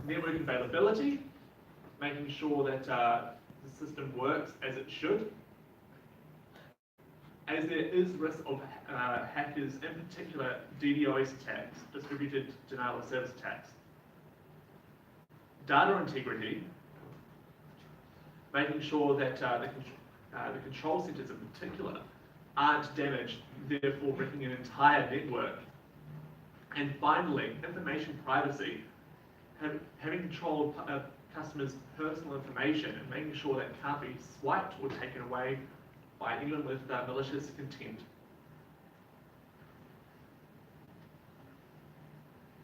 network availability, making sure that the system works as it should, as there is risk of hackers, in particular DDoS attacks, distributed denial of service attacks. Data integrity, making sure that the control centers in particular aren't damaged, therefore wrecking an entire network. And finally, information privacy, having control of customers' personal information and making sure that it can't be swiped or taken away by anyone with malicious intent.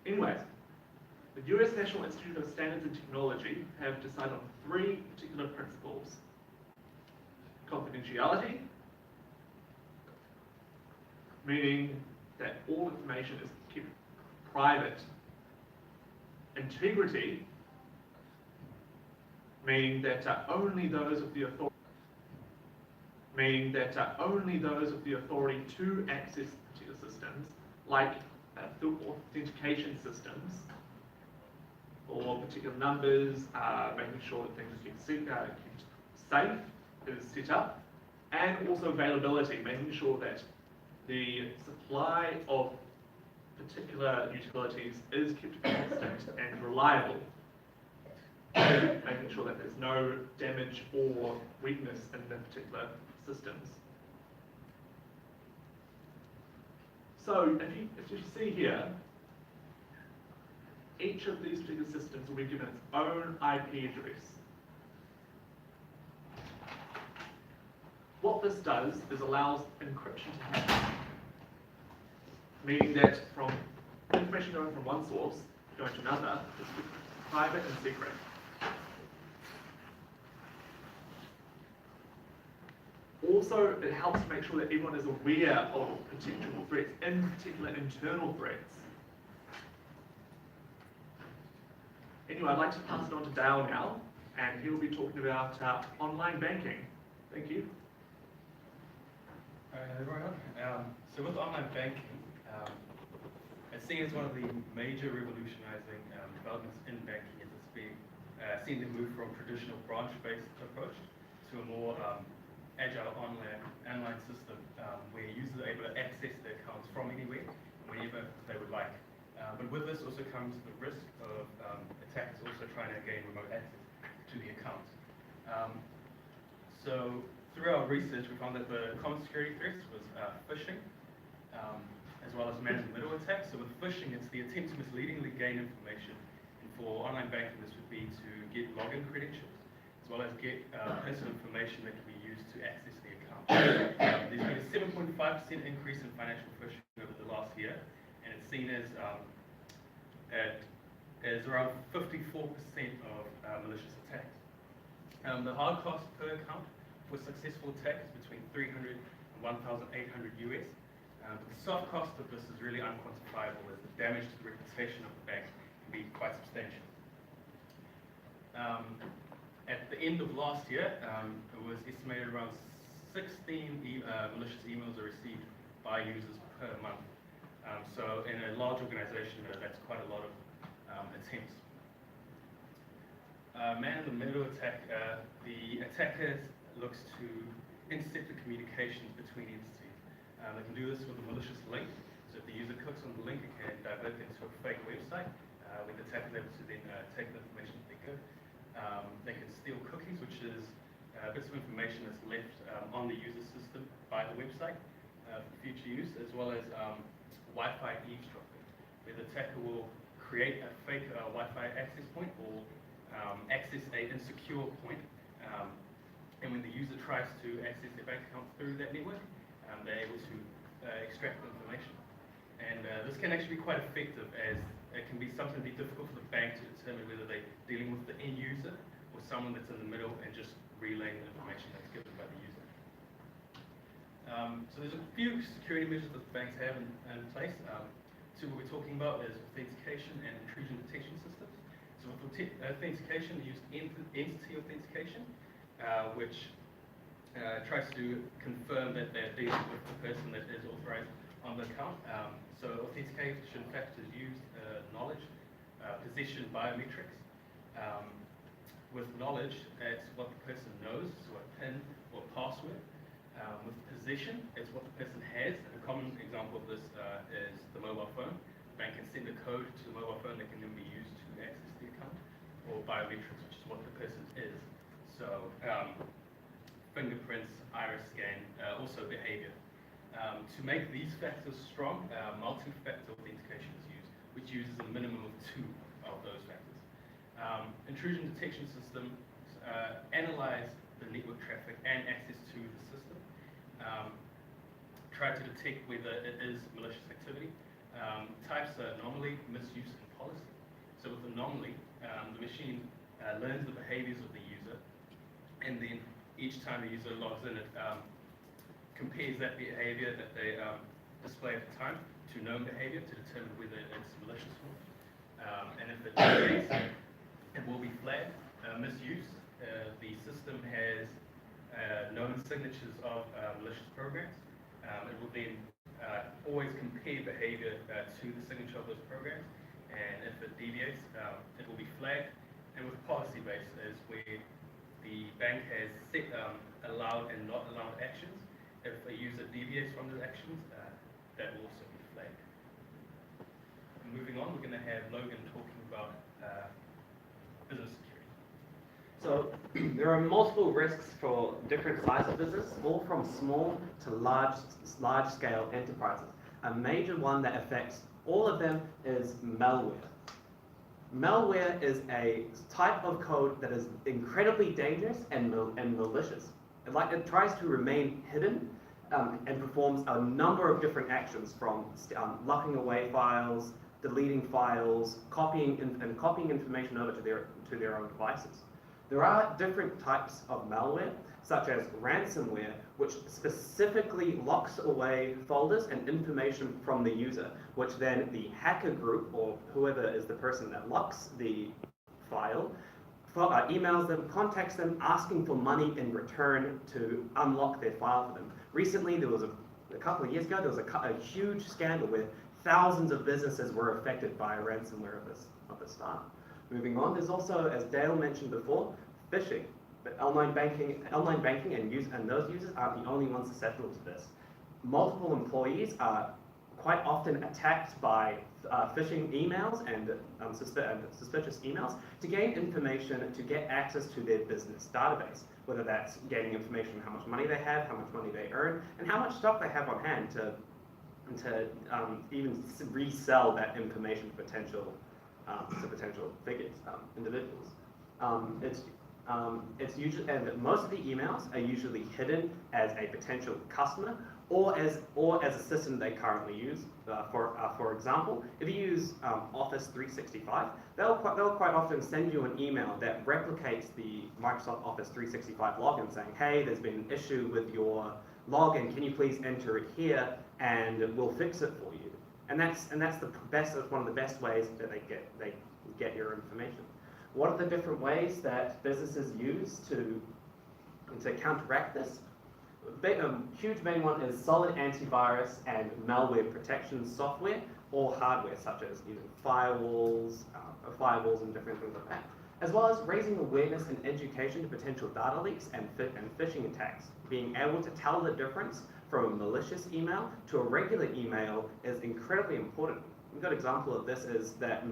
Anyways, the US National Institute of Standards and Technology have decided on 3 particular principles: confidentiality, meaning that all information is kept private; integrity, meaning that only those of the authority to access particular systems, like through authentication systems or particular numbers, making sure that things are kept safe is set up, and also availability, making sure that the supply of particular utilities is kept constant and reliable, making sure that there's no damage or weakness in the particular systems. So if you see here, each of these particular systems will be given its own IP address. What this does is allows encryption to happen, meaning that from information going from one source going to another is private and secret. Also, it helps to make sure that everyone is aware of potential threats, in particular internal threats. Anyway, I'd like to pass it on to Dale now, and he will be talking about online banking. Thank you. Hi everyone. So with online banking, it's seen as one of the major revolutionizing developments in banking as it's being seen to move from traditional branch-based approach to a more agile online system where users are able to access their accounts from anywhere, whenever they would like. But with this also comes the risk of attackers also trying to gain remote access to the accounts. So through our research, we found that the common security threats was phishing, as well as man-in-the-middle attacks. So with phishing, it's the attempt to misleadingly gain information. And for online banking, this would be to get login credentials, as well as get personal information that can be used to access the account. There's been a 7.5% increase in financial phishing over the last year, and it's seen as around 54% of malicious attacks. The hard cost per account for successful attack is between $300 and $1,800 US. But the soft cost of this is really unquantifiable, as the damage to the reputation of the bank can be quite substantial. At the end of last year, it was estimated around 16 malicious emails are received by users per month. So in a large organization, that's quite a lot of attempts. Man-in-the-middle attack, the attacker looks to intercept the communications between entities. They can do this with a malicious link. So if the user clicks on the link, it can divert into a fake website, where the attacker is able to then take the information that they could. They can steal cookies, which is bits of information that's left on the user system by the website for future use, as well as Wi-Fi eavesdropping, where the attacker will create a fake Wi-Fi access point or access a insecure point, and when the user tries to access their bank account through that network, they're able to extract the information. And this can actually be quite effective, as it can be sometimes difficult for the bank to determine whether they're dealing with the end user or someone that's in the middle and just relaying the information that's given by the user. So there's a few security measures that the banks have in place. So what we're talking about is authentication and intrusion detection systems. So with authentication, we use entity authentication, which tries to confirm that they're dealing with the person that is authorized on the account. So authentication factors use knowledge, possession biometrics, With knowledge, it's what the person knows, so a PIN or password. With position, it's what the person has. A common example of this is the mobile phone. The bank can send a code to the mobile phone that can then be used to access the account. Or biometrics, which is what the person is. So fingerprints, iris scan, also behavior. To make these factors strong, multi-factor authentication is used, which uses a minimum of 2 of those factors. Intrusion detection systems analyze the network traffic and access to the system. Try to detect whether it is malicious activity. Types are anomaly, misuse, and policy. So with anomaly, the machine learns the behaviors of the user, and then each time the user logs in, it compares that behavior that they display at the time to known behavior to determine whether it's malicious or not. And if it deviates, it will be flagged. Misuse, the system has known signatures of malicious programs. It will then always compare behavior to the signature of those programs, and if it deviates, it will be flagged. And with policy-based is where the bank has set allowed and not allowed actions. If a user deviates from those actions, that will also be flagged. Moving on, we're going to have Logan talking about business security. So there are multiple risks for different sizes of business, all from small to large scale enterprises. A major one that affects all of them is malware. Malware is a type of code that is incredibly dangerous and malicious. It tries to remain hidden and performs a number of different actions, from locking away files, deleting files, copying information over to their own devices. There are different types of malware, such as ransomware, which specifically locks away folders and information from the user, which then the hacker group, or whoever is the person that locks the file, emails them, contacts them, asking for money in return to unlock their file for them. Recently, there was a couple of years ago, there was a huge scandal where thousands of businesses were affected by ransomware of this style. Moving on, there's also, as Dale mentioned before, phishing. But online banking and those users aren't the only ones susceptible to this. Multiple employees are quite often attacked by phishing emails and suspicious emails to gain information to get access to their business database, whether that's gaining information on how much money they have, how much money they earn, and how much stock they have on hand to even resell that information to potential figures, individuals. It's usually, and most of the emails are usually hidden as a potential customer or as a system they currently use. For example, if you use Office 365, they'll quite often send you an email that replicates the Microsoft Office 365 login, saying, "Hey, there's been an issue with your login. Can you please enter it here, and we'll fix it for you." And that's the best. That's one of the best ways that they get your information. What are the different ways that businesses use to counteract this? A huge main one is solid antivirus and malware protection software or hardware, such as firewalls and different things like that, as well as raising awareness and education to potential data leaks and phishing attacks. Being able to tell the difference from a malicious email to a regular email is incredibly important. A good example of this is that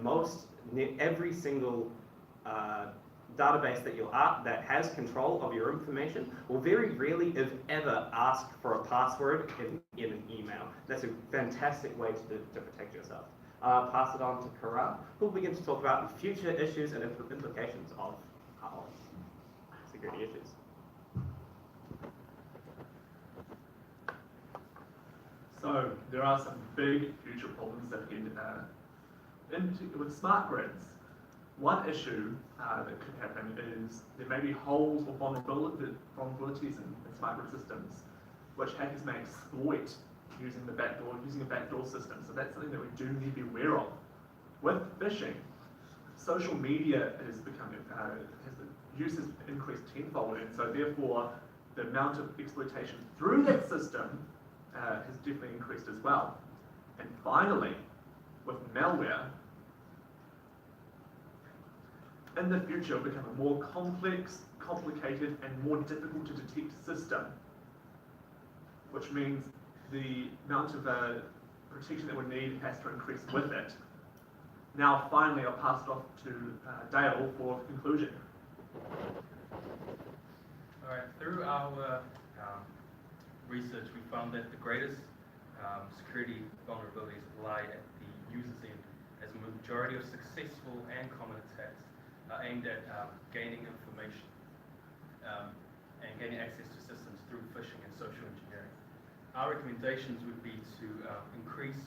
every single database that has control of your information will very rarely, if ever, ask for a password in an email. That's a fantastic way to protect yourself. Pass it on to Karan, who will begin to talk about future issues and implications of security issues. So there are some big future problems that with smart grids. One issue that could happen is there may be holes or vulnerabilities in smart grid systems, which hackers may exploit using a backdoor system. So that's something that we do need to be aware of. With phishing, social media is becoming the use has increased tenfold, and so therefore the amount of exploitation through that system has definitely increased as well. And finally, with malware, in the future become a more complex, complicated, and more difficult to detect system, which means the amount of protection that we need has to increase with it. Now, finally, I'll pass it off to Dale for conclusion. All right, through our research, we found that the greatest security vulnerabilities lie at the user's end, as a majority of successful and common attacks are aimed at gaining information and gaining access to systems through phishing and social engineering. Our recommendations would be to increase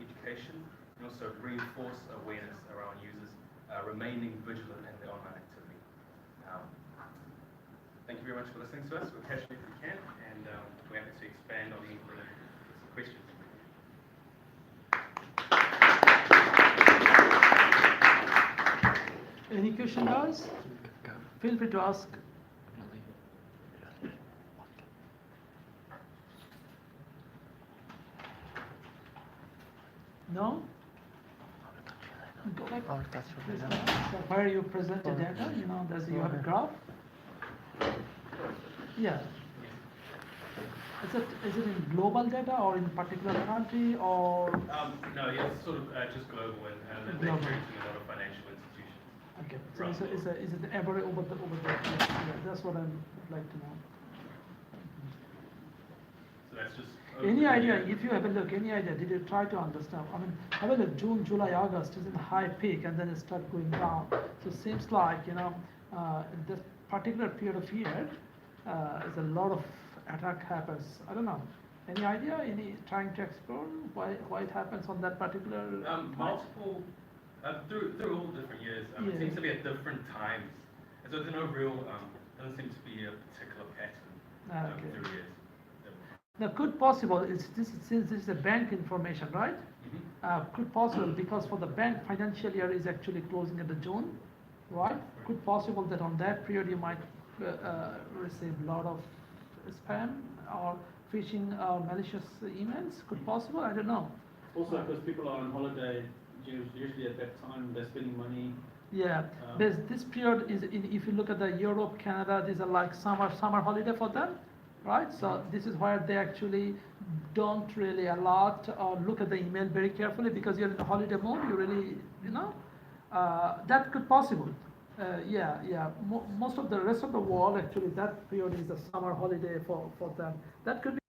education and also reinforce awareness around users remaining vigilant in their online activity. Thank you very much for listening to us. We'll catch you if we can, and we're happy to expand on any further questions. Any question, guys? Feel free to ask. No? Go back. So where you present the data, you know, does you have a graph? Yeah. Is it in global data or in particular country or? No, it's sort of just global, and they're Global. creating a lot of financial institutions. Okay, so is it ever over the yeah, that's what I'd like to know. So that's just Any overview. idea, if you have a look, any idea, did you try to understand? I mean, have a look, June, July, August is in high peak and then it start going down. So it seems like, you know, in this particular period of year, is a lot of attack happens. I don't know. Any idea, any trying to explore why it happens on that particular time? Multiple, through all different years, Yeah. it seems to be at different times. And so there's no real, doesn't seem to be a particular pattern Okay. through years. Now, could possible, since this is a bank information, right? Could possible, because for the bank, financial year is actually closing at the June, right? Could possible that on that period you might receive a lot of spam or phishing or malicious emails? Could possible? I don't know. Also, because people are on holiday, usually at that time they're spending money. Yeah, this period is, if you look at the Europe, Canada, these are like summer holiday for them, right? So this is where they actually don't really allow or look at the email very carefully because you're in the holiday mode. You really, you know, that could possible. Yeah. Most of the rest of the world actually that period is the summer holiday for them. That could be.